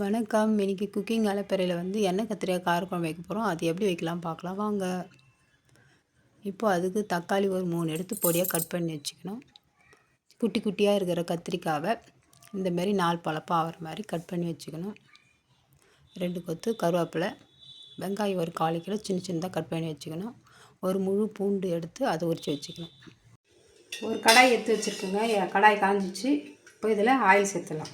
வணக்கம். இன்னைக்கு குக்கிங் அலப்பறையில் எண்ணெய் கத்திரிக்காய் காரக்குழம்பு வைக்க போகிறோம். அது எப்படி வைக்கலாம் பார்க்கலாம் வாங்க. இப்போ அதுக்கு தக்காளி ஒரு 3 எடுத்து பொடியாக கட் பண்ணி வச்சுக்கணும். குட்டி குட்டியாக இருக்கிற கத்திரிக்காவை இந்தமாரி 4 பழப்பாக ஆகிற மாதிரி கட் பண்ணி வச்சுக்கணும். 2 கொத்து கருவேப்பிலை, வெங்காயம் ஒரு 1/4 கிலோ சின்ன சின்னதாக கட் பண்ணி வச்சுக்கணும். ஒரு முழு பூண்டு எடுத்து அதை உரித்து வச்சுக்கணும். ஒரு கடாய் எடுத்து வச்சுருக்குங்க. கடாய் காஞ்சிச்சு. இப்போ இதில் ஆயில் சேர்த்துலாம்.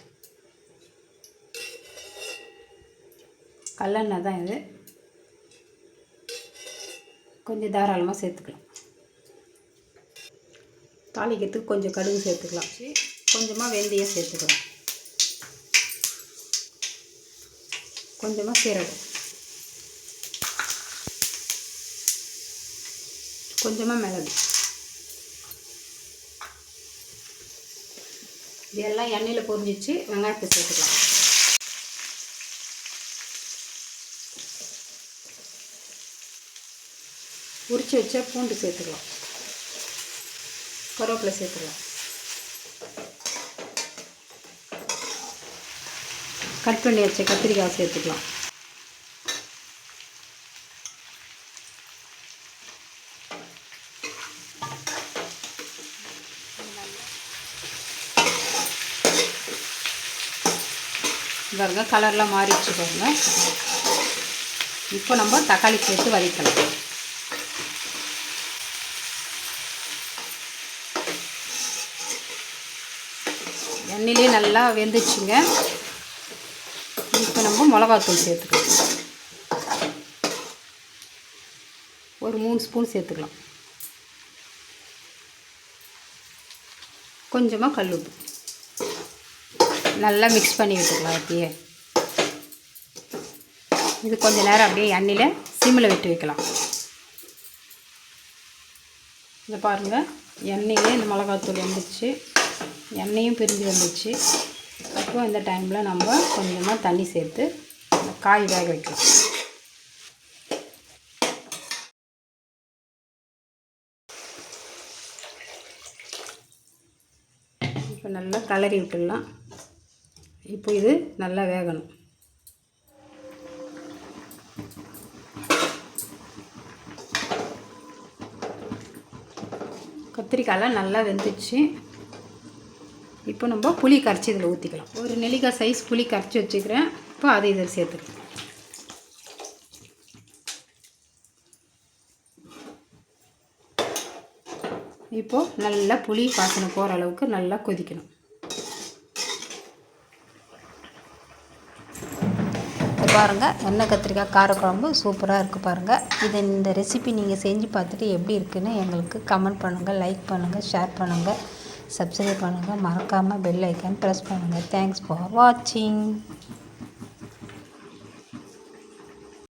கல்லெண்ணெய் தான் இது. கொஞ்சம் தாராளமாக சேர்த்துக்கலாம். தாளிக்கிறதுக்கு கொஞ்சம் கடுகு சேர்த்துக்கலாம். கொஞ்சமாக வெந்தயம் சேர்த்துக்கலாம். கொஞ்சமாக சீரகம், கொஞ்சமாக மிளகு. இதெல்லாம் எண்ணெயில் பொரிஞ்சிச்சு. வெங்காயத்தை சேர்த்துக்கலாம். உரித்து வச்ச பூண்டு சேர்த்துக்கலாம். கருவேப்பிலை சேர்த்துக்கலாம். கட் பண்ணி வச்ச கத்திரிக்காய் சேர்த்துக்கலாம். பாருங்க, கலர்லாம் மாறிடுச்சு பாருங்க. இப்போ நம்ம தக்காளி சேர்த்து வதக்கலாம். எண்ணெயிலே நல்லா வெந்துச்சுங்க. இப்போ நம்ம மிளகாத்தூள் சேர்த்துக்கலாம். ஒரு 3 ஸ்பூன் சேர்த்துக்கலாம். கொஞ்சமாக கல்லுப்பு. நல்லா மிக்ஸ் பண்ணி விட்டுக்கலாம். அப்படியே இது கொஞ்சம் நேரம் அப்படியே எண்ணெயில் சிம்மில் விட்டு வைக்கலாம். இதை பாருங்கள், எண்ணெயிலே இந்த மிளகாத்தூள் வந்துடுச்சு. எண்ணெயும் பிரிஞ்சு வந்துச்சு. அப்புறம் இந்த டைமில் நம்ம கொஞ்சமாக தண்ணி சேர்த்து காய் வேக வைக்கலாம். இப்போ நல்லா கலரி விட்டுடலாம். இப்போ இது நல்லா வேகணும். கத்திரிக்காயெலாம் நல்லா வெந்துச்சு. இப்போ நம்ம புளி கரைச்சி இதில் ஊற்றிக்கலாம். ஒரு நெல்லிக்காய் சைஸ் புளி கரைச்சி வச்சுக்கிறேன். இப்போ அதை இதில் சேர்த்துக்கலாம். இப்போது நல்லா புளி வாசனை போகிற அளவுக்கு நல்லா கொதிக்கணும். பாருங்கள், எண்ணெய் கத்திரிக்காய் காரக்குழம்பு சூப்பராக இருக்குது பாருங்கள். இந்த ரெசிபி நீங்கள் செஞ்சு பார்த்துட்டு எப்படி இருக்குன்னு எங்களுக்கு கமெண்ட் பண்ணுங்கள், லைக் பண்ணுங்கள், ஷேர் பண்ணுங்கள், சப்ஸ்கிரைப் பண்ணுங்கள். மறக்காமல் பெல் ஐக்கான் ப்ரெஸ் பண்ணுங்கள். தேங்க்ஸ் ஃபார் வாட்சிங்.